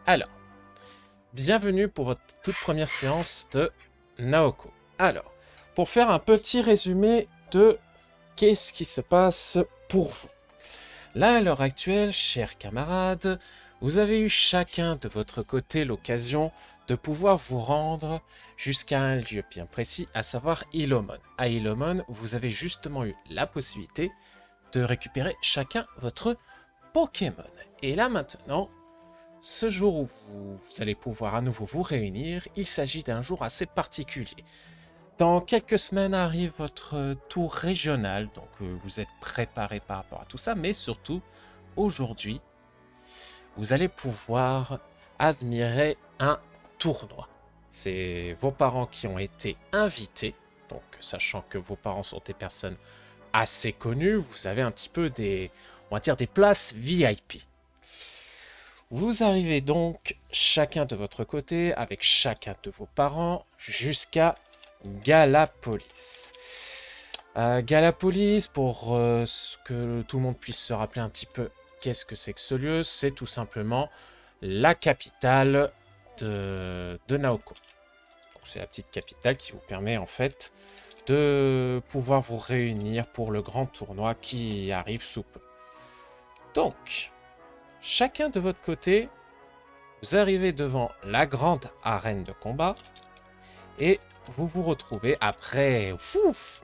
Alors, bienvenue pour votre toute première séance de Naoko. Alors, pour faire un petit résumé de qu'est-ce qui se passe pour vous. Là, à l'heure actuelle, chers camarades, vous avez eu chacun de votre côté l'occasion de pouvoir vous rendre jusqu'à un lieu bien précis, à savoir Ilomon. À Ilomon, vous avez justement eu la possibilité de récupérer chacun votre Pokémon. Et là maintenant, ce jour où vous allez pouvoir à nouveau vous réunir, il s'agit d'un jour assez particulier. Dans quelques semaines arrive votre tour régional, donc vous êtes préparé par rapport à tout ça, mais surtout, aujourd'hui, vous allez pouvoir admirer un tournoi. C'est vos parents qui ont été invités, donc sachant que vos parents sont des personnes assez connues, vous avez un petit peu on va dire des places VIP. Vous arrivez donc chacun de votre côté avec chacun de vos parents jusqu'à Galapolis. Galapolis, pour que tout le monde puisse se rappeler un petit peu qu'est-ce que c'est que ce lieu, c'est tout simplement la capitale de Naoko. Donc, c'est la petite capitale qui vous permet en fait de pouvoir vous réunir pour le grand tournoi qui arrive sous peu. Donc, chacun de votre côté, vous arrivez devant la grande arène de combat et vous vous retrouvez après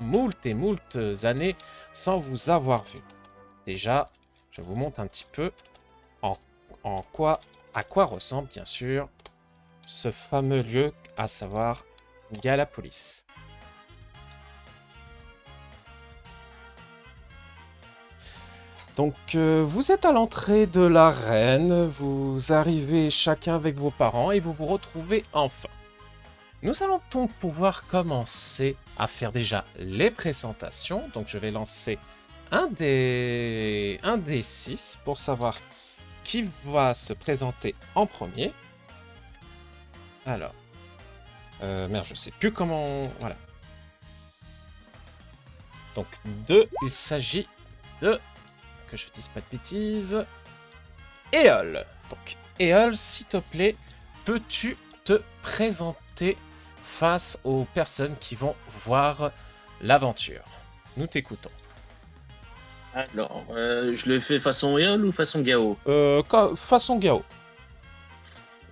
moult et moult années sans vous avoir vu. Déjà, je vous montre un petit peu en, à quoi ressemble bien sûr ce fameux lieu, à savoir Galapolis. Donc vous êtes à l'entrée de l'arène, vous arrivez chacun avec vos parents et vous vous retrouvez enfin. Nous allons donc pouvoir commencer à faire déjà les présentations. Donc je vais lancer un des 6 pour savoir qui va se présenter en premier. Alors, merde, je sais plus comment... Voilà. Donc 2, il s'agit de... Que je dise pas de bêtises... Éole. Donc Éole, s'il te plaît, peux-tu te présenter face aux personnes qui vont voir l'aventure? Nous t'écoutons. Alors, je le fais façon Eol ou façon Gao? Façon Gao.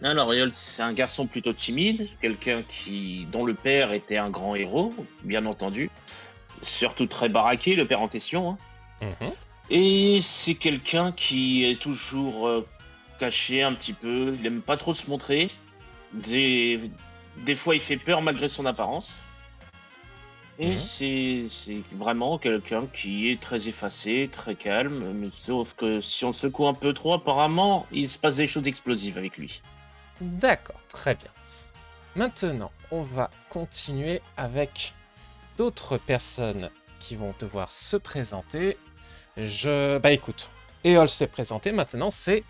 Alors, Eol, c'est un garçon plutôt timide, quelqu'un dont le père était un grand héros, bien entendu. Surtout très baraqué, le père en question, hein. Mhm. Et c'est quelqu'un qui est toujours caché un petit peu, il aime pas trop se montrer. Des, des fois, il fait peur malgré son apparence. Et Mhm. c'est vraiment quelqu'un qui est très effacé, très calme, mais sauf que si on le secoue un peu trop, apparemment, il se passe des choses explosives avec lui. D'accord, très bien. Maintenant, on va continuer avec d'autres personnes qui vont devoir se présenter. Bah écoute, Éole s'est présentée, maintenant c'est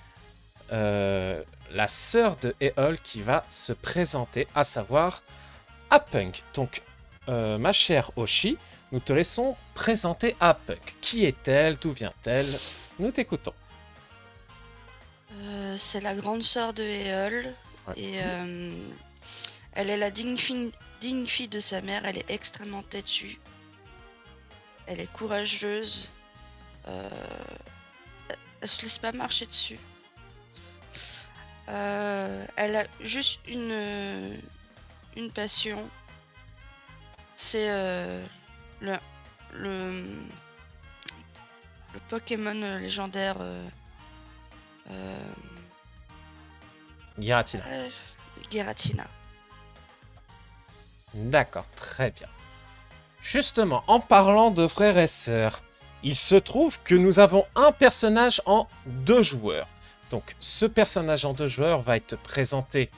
la sœur de Éole qui va se présenter, à savoir Apunk. Donc, ma chère Oshi, nous te laissons présenter Apunk. Qui est-elle? D'où vient-elle? Nous t'écoutons. C'est la grande sœur de Éole Ouais. et elle est la digne fille de sa mère. Elle est extrêmement têtue. Elle est courageuse. Euh, elle se laisse pas marcher dessus. Elle a juste une passion. C'est le, le, le Pokémon légendaire Giratina. Giratina. D'accord, très bien. Justement, en parlant de frères et sœurs, il se trouve que nous avons un personnage en 2 joueurs. Donc, ce personnage en 2 joueurs va être présenté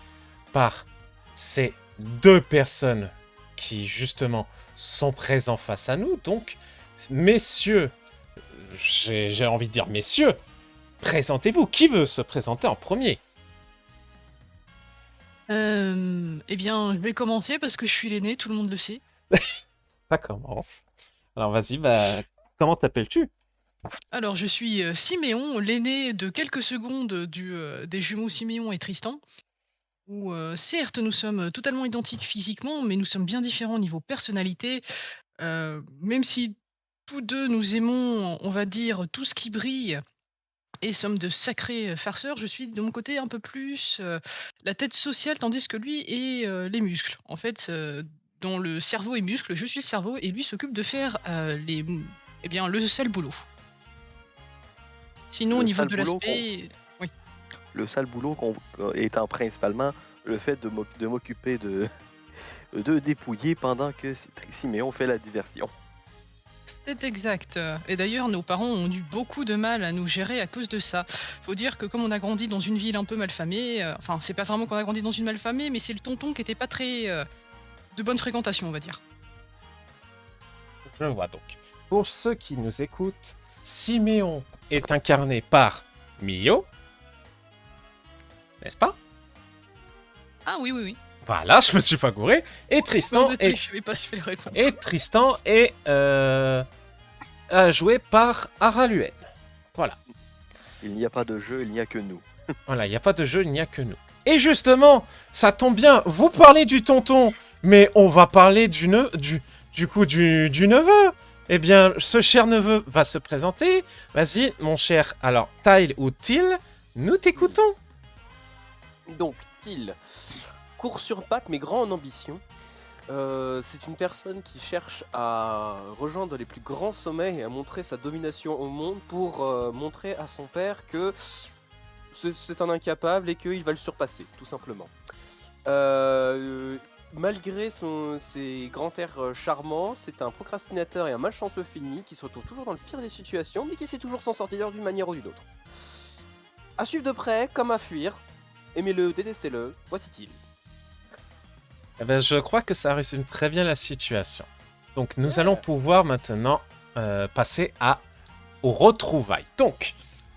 par ces 2 personnes qui, justement, sont présents face à nous. Donc, messieurs, j'ai envie de dire messieurs, présentez-vous. Qui veut se présenter en premier? Eh bien, je vais commencer parce que je suis l'aîné, tout le monde le sait. Ça commence. Alors, vas-y, bah, comment t'appelles-tu? Alors, je suis Siméon, l'aîné de quelques secondes des jumeaux Siméon et Tristan. Où, certes, nous sommes totalement identiques physiquement, mais nous sommes bien différents au niveau personnalité. Même si tous deux nous aimons, on va dire, tout ce qui brille et sommes de sacrés farceurs, je suis de mon côté un peu plus la tête sociale, tandis que lui est les muscles. En fait, dont le cerveau est muscle, je suis le cerveau et lui s'occupe de faire eh bien, le sale boulot. Sinon, au Le niveau sale de boulot qu'on l'aspect. Oui. le sale boulot étant principalement le fait de m'occuper de dépouiller pendant que Siméon fait la diversion. C'est exact. Et d'ailleurs, nos parents ont eu beaucoup de mal à nous gérer à cause de ça. Faut dire que comme on a grandi dans une ville un peu malfamée, enfin, c'est pas vraiment qu'on a grandi dans une malfamée, mais c'est le tonton qui était pas très de bonne fréquentation, on va dire. Je vois donc. Pour ceux qui nous écoutent, Siméon est incarné par Mio, n'est-ce pas? Ah oui, oui, oui. Voilà, je me suis pas gouré. Et Tristan est, Je vais pas su le répondre. joué par Araluel. Voilà. Il n'y a pas de jeu, il n'y a que nous. Voilà, il n'y a pas de jeu, il n'y a que nous. Et justement, ça tombe bien, vous parlez du tonton, mais on va parler du neveu. Eh bien, ce cher neveu va se présenter. Vas-y, mon cher, alors, Tyle ou Til, nous t'écoutons. Donc, Til, court sur pattes mais grand en ambition. C'est une personne qui cherche à rejoindre les plus grands sommets et à montrer sa domination au monde pour montrer à son père que c'est un incapable et qu'il va le surpasser, tout simplement. Malgré ses grands airs charmants, c'est un procrastinateur et un malchanceux fini qui se retrouve toujours dans le pire des situations, mais qui sait toujours s'en sortir d'une manière ou d'une autre. À suivre de près, comme à fuir, aimez-le, détestez-le, voici Til. Eh ben, je crois que ça résume très bien la situation. Donc, nous allons pouvoir maintenant passer aux retrouvailles. Donc,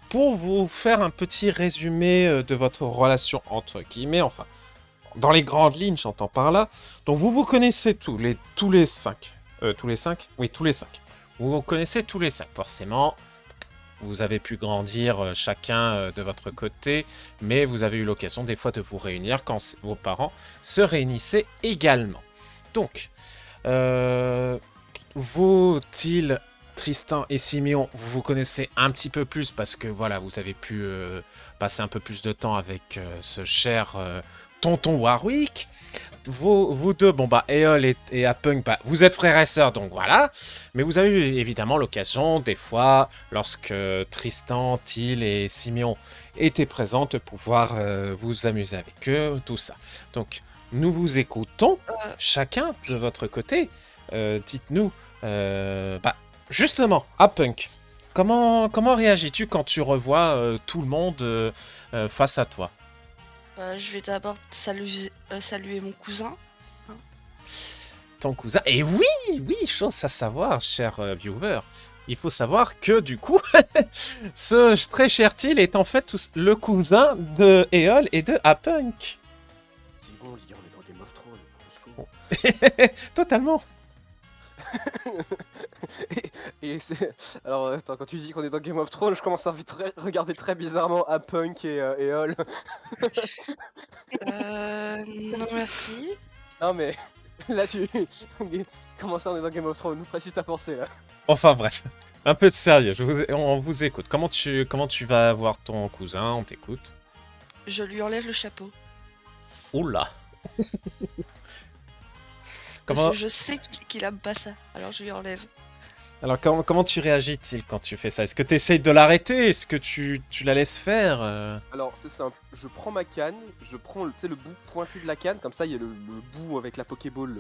pour vous faire un petit résumé de votre relation entre guillemets, enfin, dans les grandes lignes, j'entends par là. Donc, vous connaissez tous les 5. Tous les 5 ? Oui, tous les 5. Vous connaissez tous les 5, forcément. Vous avez pu grandir chacun de votre côté, mais vous avez eu l'occasion des fois de vous réunir quand vos parents se réunissaient également. Donc, vous, Til, Tristan et Siméon, vous vous connaissez un petit peu plus parce que voilà, vous avez pu passer un peu plus de temps avec ce cher tonton Warwick. Vous deux, bon bah, Eol et Apunk, bah, vous êtes frères et sœurs, donc voilà. Mais vous avez eu évidemment l'occasion, des fois, lorsque Tristan, Til et Siméon étaient présents, de pouvoir vous amuser avec eux, tout ça. Donc, nous vous écoutons, chacun de votre côté. Dites-nous, bah, justement, Apunk, comment réagis-tu quand tu revois tout le monde face à toi? Je vais d'abord saluer mon cousin. Ton cousin. Et oui, chose à savoir, cher viewer. Il faut savoir que du coup, ce très cher Til est en fait le cousin de Eol et de Apunk. C'est bon, on est dans Game of Thrones. Totalement. Alors, attends, quand tu dis qu'on est dans Game of Thrones, je commence à regarder très bizarrement à Punk et Hall. Non merci. Non mais, là comment ça on est dans Game of Thrones, nous précise ta pensée là. Enfin bref, un peu de sérieux, on vous écoute. Comment tu vas voir ton cousin? On t'écoute. Je lui enlève le chapeau. Oula. Parce que je sais qu'il aime pas ça, alors je lui enlève. Alors comment tu réagis, Til, quand tu fais ça? Est-ce que tu essayes de l'arrêter? Est-ce que tu la laisses faire Alors c'est simple, je prends ma canne, je prends le bout pointu de la canne, comme ça il y a le bout avec la Pokéball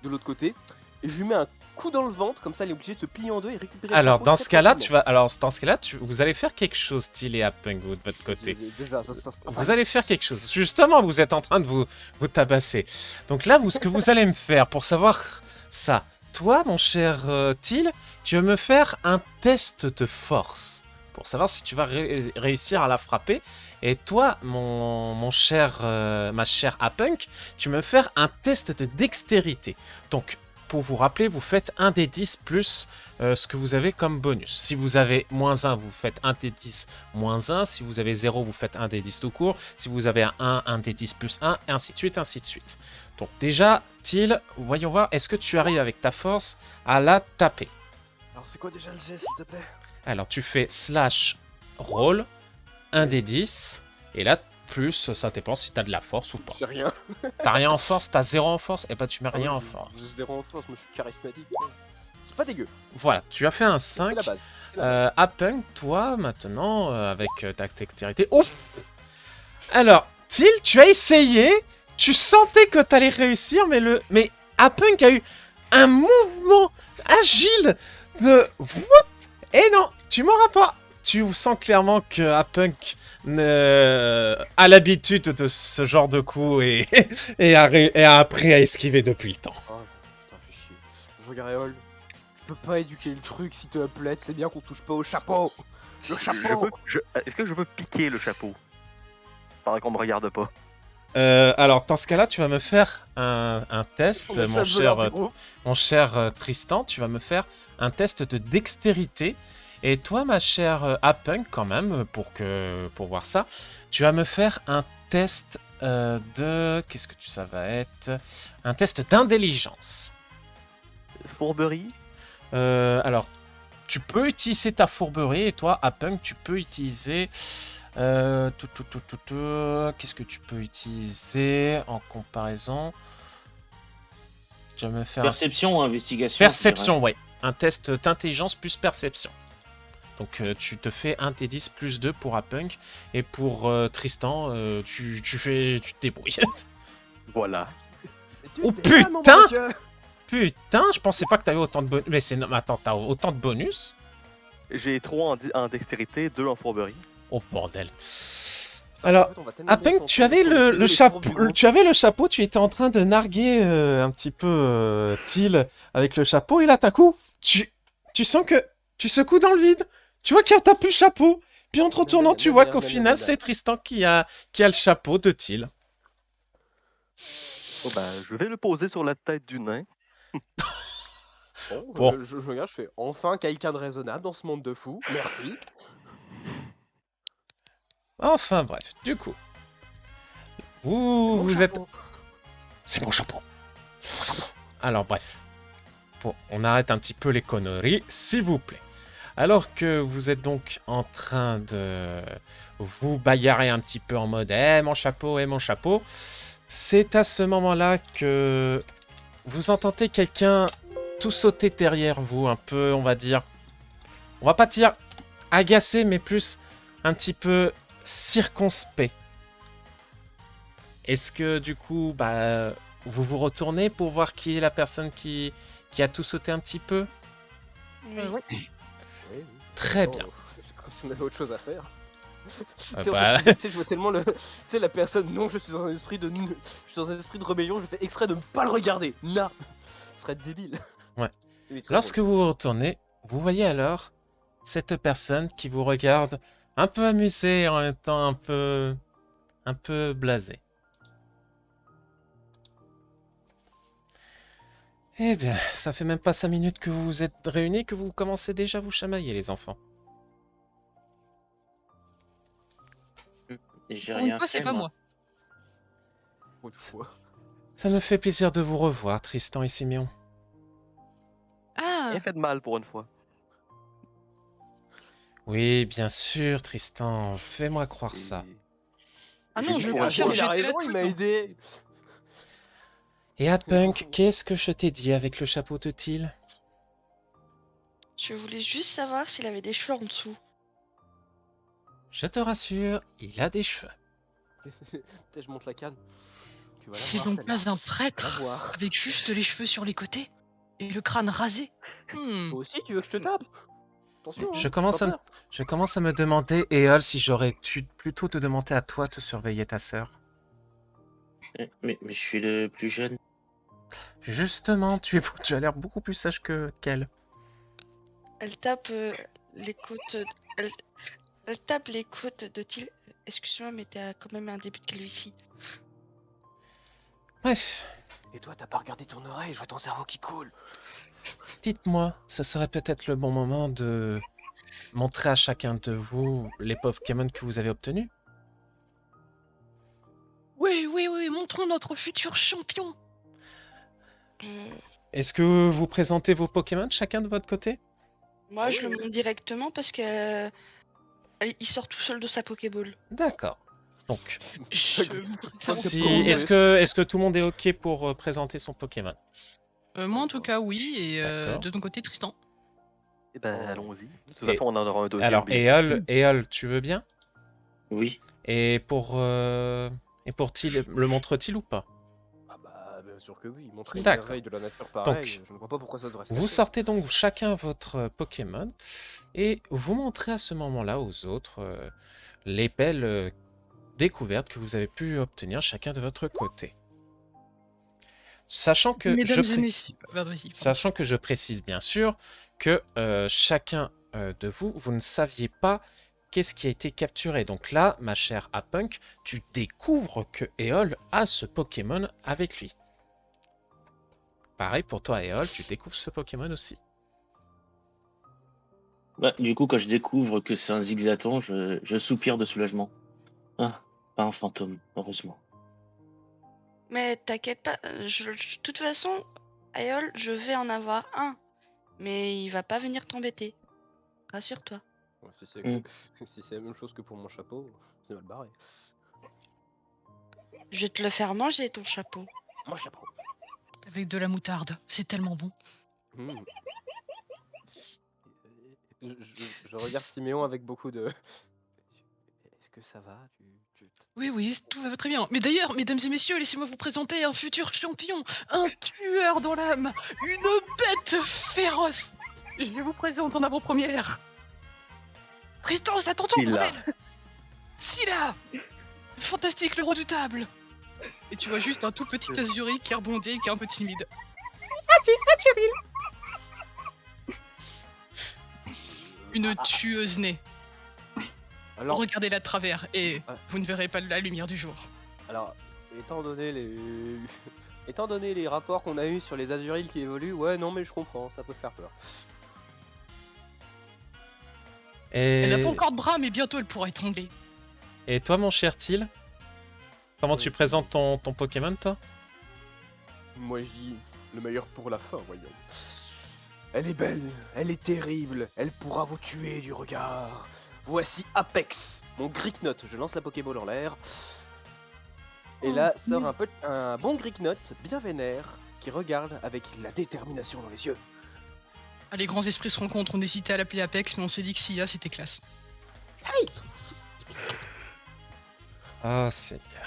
de l'autre côté, et je lui mets un coup dans le ventre, comme ça il est obligé de se plier en deux et récupérer le Alors chapeau dans très ce cas-là, tranquillement. vous allez faire quelque chose, Til et Apunk, de votre côté. Déjà, Vous allez faire quelque chose. Justement, vous êtes en train de vous tabasser. Donc là, ce que vous allez me faire pour savoir ça, toi, mon cher Til, tu vas me faire un test de force pour savoir si tu vas réussir à la frapper. Et toi, ma chère Apunk, tu vas me faire un test de dextérité. Donc, pour vous rappeler, vous faites 1 des 10 plus ce que vous avez comme bonus. Si vous avez -1, vous faites 1 des 10 -1. Si vous avez 0, vous faites 1 des 10 tout court. Si vous avez un 1 des 10 plus 1, et ainsi de suite, ainsi de suite. Donc déjà, Till, voyons voir, est-ce que tu arrives avec ta force à la taper? Alors, c'est quoi déjà le jet, s'il te plaît? Alors tu fais /roll, 1 des 10, et là, plus, ça dépend si t'as de la force ou pas. J'ai rien. T'as rien en force, t'as 0 en force, et bah tu mets rien en J'ai force. 0 en force, moi je suis charismatique. C'est pas dégueu. Voilà, tu as fait un C'est 5. la base. C'est la base. Apunk, toi, maintenant, avec ta dextérité. Ouf! Alors, Till, tu as essayé, tu sentais que t'allais réussir, mais Apunk a eu un mouvement agile de... What? Et non, tu m'auras pas. Tu sens clairement que Apunk a l'habitude de ce genre de coup et, et a appris à esquiver depuis le temps. Oh, putain, fais chier. Je regarde Eol. Tu peux pas éduquer le truc, s'il te plaît. C'est bien qu'on touche pas au chapeau. Le chapeau. Est-ce que je peux piquer le chapeau? Pendant qu'on me regarde pas. Alors, dans ce cas-là, tu vas me faire un test, On a fait le voleur du groupe. mon cher Tristan. Tu vas me faire un test de dextérité. Et toi, ma chère Apunk, quand même, pour voir ça, tu vas me faire un test de... Qu'est-ce que ça va être? Un test d'intelligence. Fourberie? Alors, tu peux utiliser ta fourberie, et toi, Apunk, tu peux utiliser... Qu'est-ce que tu peux utiliser en comparaison? Je vais me faire... Perception ou investigation? Perception, ouais. Un test d'intelligence plus perception. Donc tu te fais 1 T10 plus 2 pour Apunk. Et pour Tristan, tu te débrouilles. Voilà. Oh putain! Putain, je pensais pas que t'avais autant de bonus. Mais c'est... non, attends, t'as autant de bonus? J'ai 3 en dextérité, 2 en fourberie. Oh bordel. Alors, Apunk, tu avais le chapeau, tu étais en train de narguer un petit peu Till avec le chapeau, et là, d'un coup, tu sens que tu secoues dans le vide. Tu vois qu'il t'as plus le chapeau. Puis en te retournant, tu vois qu'au final, c'est Tristan qui a le chapeau de Till. Oh bah, je vais le poser sur la tête du nain. Bon. Je regarde, je fais enfin quelqu'un de raisonnable dans ce monde de fous. Merci. Enfin bref, du coup, vous êtes... C'est mon chapeau. Alors bref, on arrête un petit peu les conneries, s'il vous plaît. Alors que vous êtes donc en train de vous bagarrer un petit peu en mode « Eh, mon chapeau », c'est à ce moment-là que vous entendez quelqu'un tout sauter derrière vous, un peu, on va dire... On va pas dire agacé, mais plus un petit peu circonspect. Est-ce que du coup, vous vous retournez pour voir qui est la personne qui a tout sauté un petit peu? Oui. Oui. Très bien. C'est comme si on avait autre chose à faire. Ah Tu sais, bah. en fait, tu sais, je vois tellement le... Tu sais, la personne, non, je suis dans un esprit de... rébellion, je fais exprès de ne pas le regarder. Non. Ce serait débile. Ouais. Oui, très Lorsque vous vous retournez, vous voyez alors cette personne qui vous regarde un peu amusée et en même temps un peu blasée. Eh bien, ça fait même pas 5 minutes que vous vous êtes réunis que vous commencez déjà à vous chamailler, les enfants. J'ai Pour une rien fois, c'est fait, pas moi. Pour une fois. Ça me fait plaisir de vous revoir, Tristan et Siméon. Ah, Rien fait de mal pour une fois. Oui, bien sûr, Tristan. Fais-moi croire Et- ça. Ah j'ai non, dit je le pour une confirme, fois. Il a j'étais là raison, tout il le m'a temps. aidé. Et Apunk, qu'est-ce que je t'ai dit avec le chapeau de Till? je voulais juste savoir s'il avait des cheveux en dessous. Je te rassure, il a des cheveux. Peut-être je monte la canne. Tu vas la C'est voir, donc celle-là. place d'un Tu vas prêtre voir. avec juste les cheveux sur les côtés et le crâne rasé. Toi aussi, tu veux que je te tape? Attention, Je hein, commence, pas à me, peur. je commence à me demander, Eol, si j'aurais dû plutôt te demander à toi de surveiller ta sœur. Mais je suis le plus jeune. Justement, tu as l'air beaucoup plus sage qu'elle. Elle tape les côtes. Elle tape les côtes de Till. Excuse-moi, mais t'as quand même un début de calvitie. Bref, Et toi, t'as pas regardé ton oreille, je vois ton cerveau qui coule. Dites-moi, ce serait peut-être le bon moment de montrer à chacun de vous les Pokémon que vous avez obtenus? Oui, oui, oui, montrons notre futur champion. Euh, Est-ce que vous présentez vos Pokémon chacun de votre côté? Moi, Ah je oui, le oui. monte directement parce que il sort tout seul de sa Pokéball. D'accord. Donc, Je vous présente si, Pokémon est-ce plus. que, est-ce que tout le monde est OK pour présenter son Pokémon? Moi, en tout cas, oui. Et D'accord. de ton côté, Tristan? Eh ben, Oh. allons-y. De toute Et- façon, on en aura un deuxième Alors, bientôt. Eol, tu veux bien? Oui. Et pour Til, le montre-t-il ou pas? Ah bah, bien sûr que oui. Montrer une D'accord. merveille de la nature pareil, Donc, je ne vois pas pourquoi ça devrait se vous cacher. sortez donc chacun votre Pokémon et vous montrez à ce moment-là aux autres les belles découvertes que vous avez pu obtenir chacun de votre côté. Sachant que Mesdames et messieurs. Vas-y, pardon. Sachant que je précise bien sûr que chacun de vous, vous ne saviez pas qu'est-ce qui a été capturé. Donc là, ma chère Apunk, tu découvres que Eol a ce Pokémon avec lui. Pareil pour toi, Eol, tu découvres ce Pokémon aussi. Bah, du coup, quand je découvre que c'est un Zigzaton, je soupire de soulagement. Ah, pas un fantôme, heureusement. Mais t'inquiète pas, de toute façon, Aeol, je vais en avoir un. Mais il va pas venir t'embêter. Rassure-toi. Ouais, si c'est Mm. si c'est la même chose que pour mon chapeau, c'est mal barré. Je vais te le faire manger, ton chapeau. Mon chapeau. Avec de la moutarde, c'est tellement bon. Hmm. Je regarde Siméon avec beaucoup de... Est-ce que ça va? Oui, oui, tout va très bien. Mais d'ailleurs, mesdames et messieurs, laissez-moi vous présenter un futur champion, un tueur dans l'âme, une bête féroce. Je vous présente en avant-première. Tristan, c'est à ton tour, Scylla. bordel. Scylla, fantastique, le redoutable. Et tu vois juste un tout petit Azuri qui rebondit, qui est un peu timide. Une tueuse née. Alors, Regardez-la de travers et Ouais. vous ne verrez pas la lumière du jour. alors, étant donné les... étant donné les rapports qu'on a eu sur les Azurils qui évoluent, ouais, non mais je comprends, ça peut faire peur. Elle n'a Et, pas encore de bras, mais bientôt elle pourra étrangler. et toi, mon cher Til, comment tu Oui. présentes ton Pokémon, toi? Moi je dis le meilleur pour la fin, voyons. Elle est belle, elle est terrible, elle pourra vous tuer du regard. Voici Apex, mon Gricknote. Je lance la Pokéball en l'air. Et là sort un bon Gricknote bien vénère qui regarde avec la détermination dans les yeux. Ah, les grands esprits se rencontrent, on hésitait à l'appeler Apex, mais on s'est dit que Sia c'était classe. Ah, c'est bien.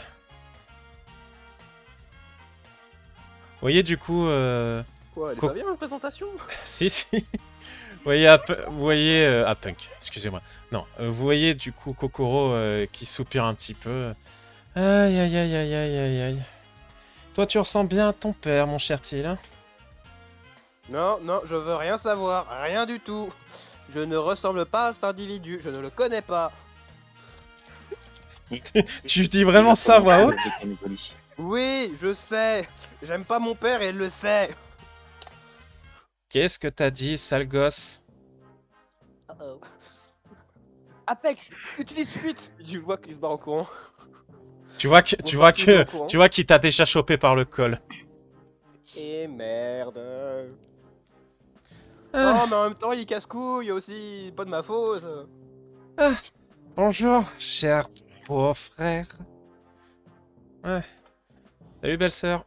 Vous voyez du coup... Quoi, elle est Co- pas bien la présentation? Si, si. Vous voyez Punk, excusez-moi. Non, vous voyez du coup Kokoro qui soupire un petit peu. Aïe, aïe, aïe, aïe, aïe, aïe, aïe. Toi, tu ressembles bien à ton père, mon cher Til. Hein. Non, non, je veux rien savoir, rien du tout. Je ne ressemble pas à cet individu, je ne le connais pas. Tu dis vraiment ça à voix haute? Oui, je sais. J'aime pas mon père et elle le sait. Qu'est-ce que t'as dit, sale gosse? Apex, utilise fuite. Tu vois qu'il se barre en courant. Tu vois que, On tu va vois tous que, au courant. tu vois qu'il t'a déjà chopé par le col. Et merde. Ah, Non, mais en même temps, il casse-couille aussi, pas de ma faute. bonjour, cher beau frère. Ouais. Salut, belle sœur.